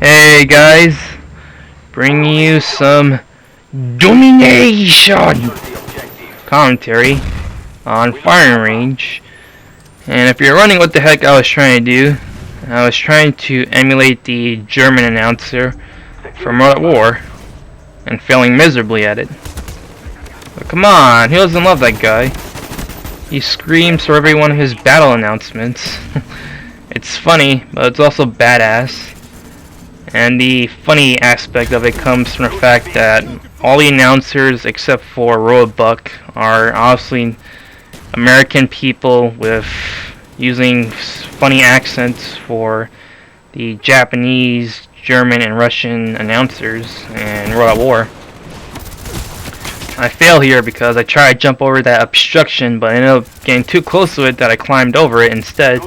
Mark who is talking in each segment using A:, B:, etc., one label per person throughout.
A: Hey guys, bringing you some Domination commentary on firing range. And if you're wondering what the heck I was trying to do, I was trying to emulate the German announcer from World at War and failing miserably at it. But come on, who doesn't love that guy? He screams for every one of his battle announcements. It's funny, but it's also badass. And the funny aspect of it comes from the fact that all the announcers except for Roebuck are obviously American people with using funny accents for the Japanese, German, and Russian announcers in World at War. I fail here because I tried to jump over that obstruction, but I ended up getting too close to it that I climbed over it instead.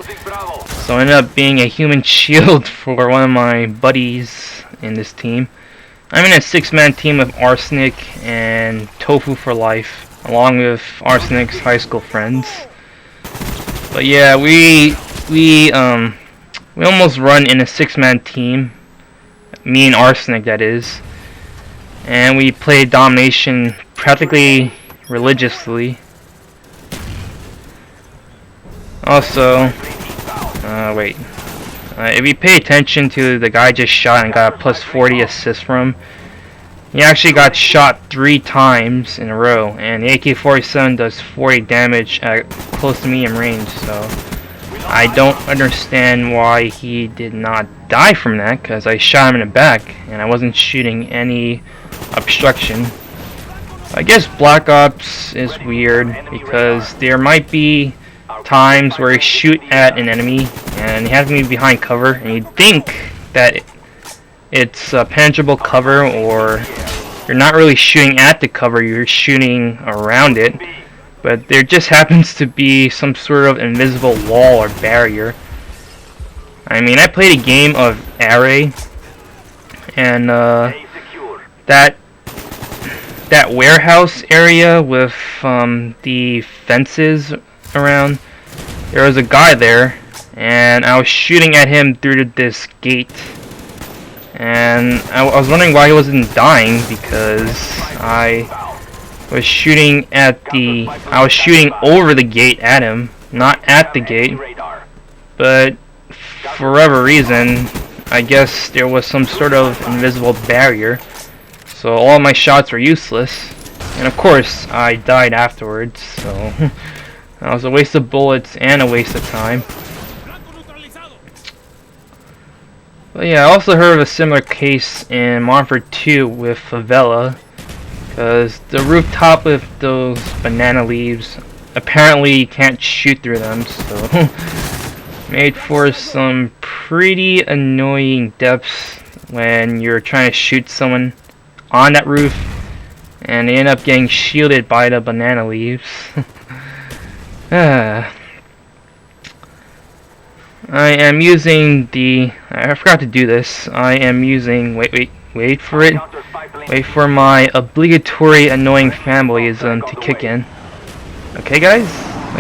A: So I ended up being a human shield for one of my buddies in this team. I'm in a 6-man team with Arsenic and Tofu for life, along with Arsenic's high school friends. But yeah, we almost run in a 6-man team, me and Arsenic that is, and we play Domination practically religiously. Also, if you pay attention to the guy just shot and got a plus 40 assist from, he actually got shot 3 times in a row, and the AK47 does 40 damage at close to medium range, so I don't understand why he did not die from that, because I shot him in the back, and I wasn't shooting any obstruction. I guess Black Ops is weird, because there might be times where you shoot at an enemy and you have to be behind cover and you think that it's a penetrable cover, or you're not really shooting at the cover, you're shooting around it, but there just happens to be some sort of invisible wall or barrier. I mean, I played a game of Array, and that warehouse area with the fences around, there was a guy there, and I was shooting at him through this gate, and I was wondering why he wasn't dying, because I was shooting over the gate at him, not at the gate. But for whatever reason, I guess there was some sort of invisible barrier, so all my shots were useless, and of course I died afterwards, so that was a waste of bullets and a waste of time. But yeah, I also heard of a similar case in Modern Warfare 2 with Favela, because the rooftop with those banana leaves, apparently you can't shoot through them, so made for some pretty annoying deaths when you're trying to shoot someone on that roof and they end up getting shielded by the banana leaves. I am using I forgot to do this. I am using, wait for it. Wait for my obligatory annoying fanboyism to kick in. Okay guys?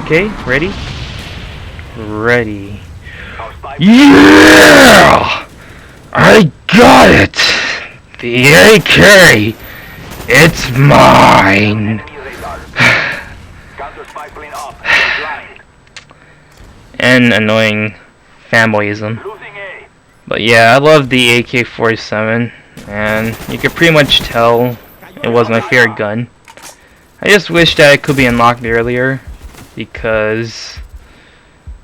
A: Okay, ready? Ready. Yeah! I got it! The AK! It's mine! And annoying fanboyism. But yeah, I love the AK47, and you could pretty much tell it was my favorite gun. I just wish that it could be unlocked earlier, because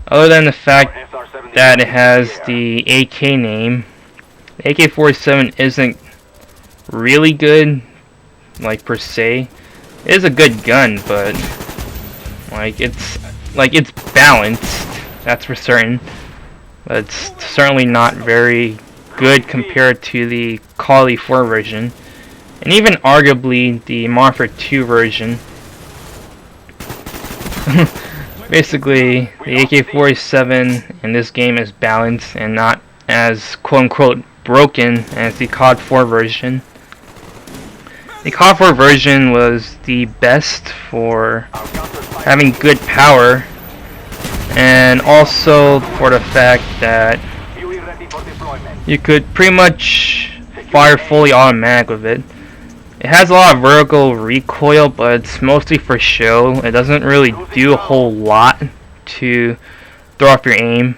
A: other than the fact that it has the AK name, the AK47 isn't really good, like per se. It is a good gun, but it's balanced, that's for certain. But it's certainly not very good compared to the Call of Duty 4 version, and even arguably the Modern Warfare 2 version. Basically, the AK-47 in this game is balanced and not as quote-unquote broken as the COD 4 version. The COD 4 version was the best for having good power, and also for the fact that you could pretty much fire fully automatic with it. It has a lot of vertical recoil, but it's mostly for show. It doesn't really do a whole lot to throw off your aim.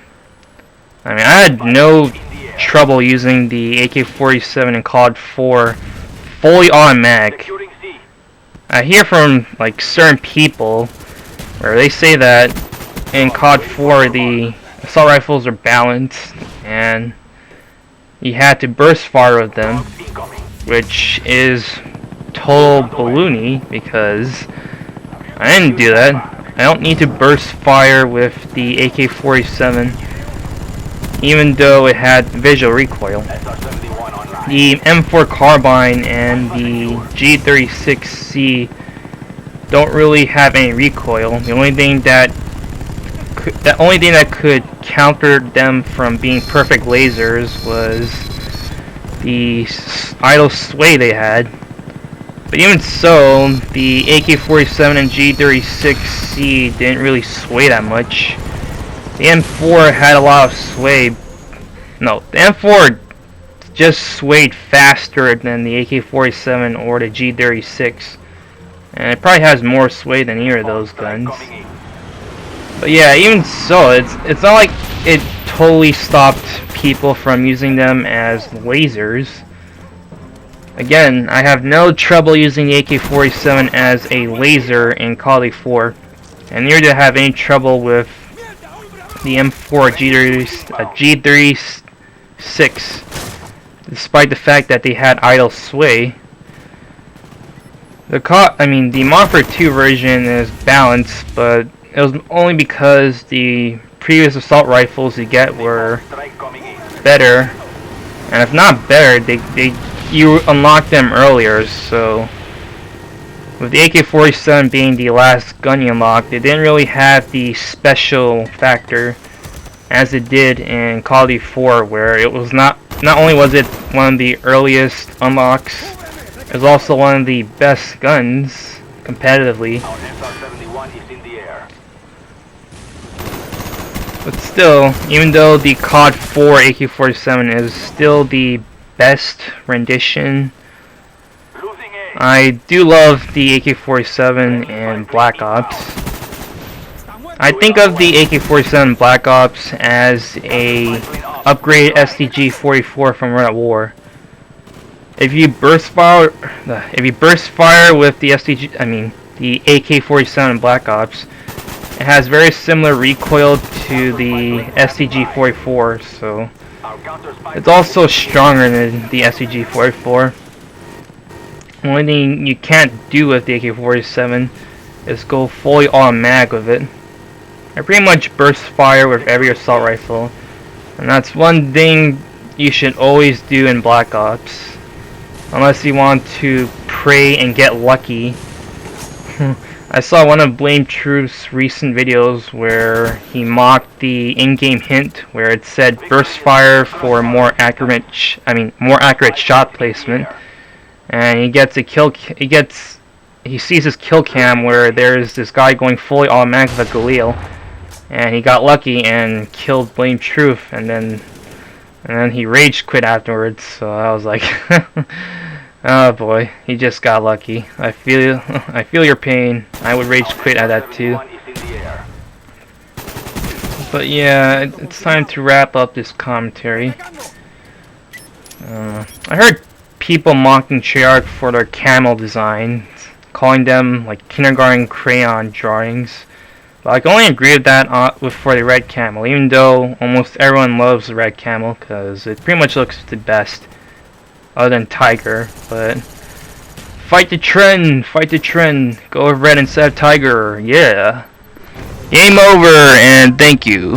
A: I mean, I had no trouble using the AK47 in COD 4 fully automatic. I hear from like certain people where they say that in COD 4 the assault rifles are balanced and you had to burst fire with them, which is total baloney because I didn't do that. I don't need to burst fire with the AK47 even though it had visual recoil. The M4 carbine and the G36C don't really have any recoil. The only thing that could counter them from being perfect lasers was the idle sway they had. But even so, the AK47 and G36C didn't really sway that much. The M4 had a lot of sway. No, the M4 just swayed faster than the AK47 or the G36. And it probably has more sway than either of those guns. But yeah, even so, it's not like it totally stopped people from using them as lasers. Again, I have no trouble using the AK47 as a laser in Call of 4, and neither do I have any trouble with the M4 G36, despite the fact that they had idle sway. The Modern Warfare 2 version is balanced, but it was only because the previous assault rifles you get were better, and if not better, you unlock them earlier. So with the AK-47 being the last gun you unlocked, it didn't really have the special factor as it did in Call of Duty 4, where it was not only was it one of the earliest unlocks, it was also one of the best guns competitively. But still, even though the COD 4 AK-47 is still the best rendition, I do love the AK-47 and Black Ops. I think of the AK-47 Black Ops as a upgraded STG-44 from World at War. If you burst fire with the the AK-47 Black Ops, it has very similar recoil to the STG-44, so it's also stronger than the STG-44. The only thing you can't do with the AK-47 is go fully automatic with it. I pretty much burst fire with every assault rifle, and that's one thing you should always do in Black Ops, unless you want to pray and get lucky. I saw one of Blame Truth's recent videos where he mocked the in-game hint where it said burst fire for more accurate shot placement, and he gets a kill. He sees his kill cam where there's this guy going fully automatic with a Galil, and he got lucky and killed Blame Truth, and then he rage quit afterwards. So I was like, oh boy, he just got lucky. I feel your pain. I would rage quit at that too. But yeah, it's time to wrap up this commentary. I heard people mocking Treyarch for their camel designs, calling them like kindergarten crayon drawings. But I can only agree with that for the red camel, even though almost everyone loves the red camel because it pretty much looks the best, other than Tiger. But fight the trend, go with red instead of Tiger, yeah. Game over, and thank you.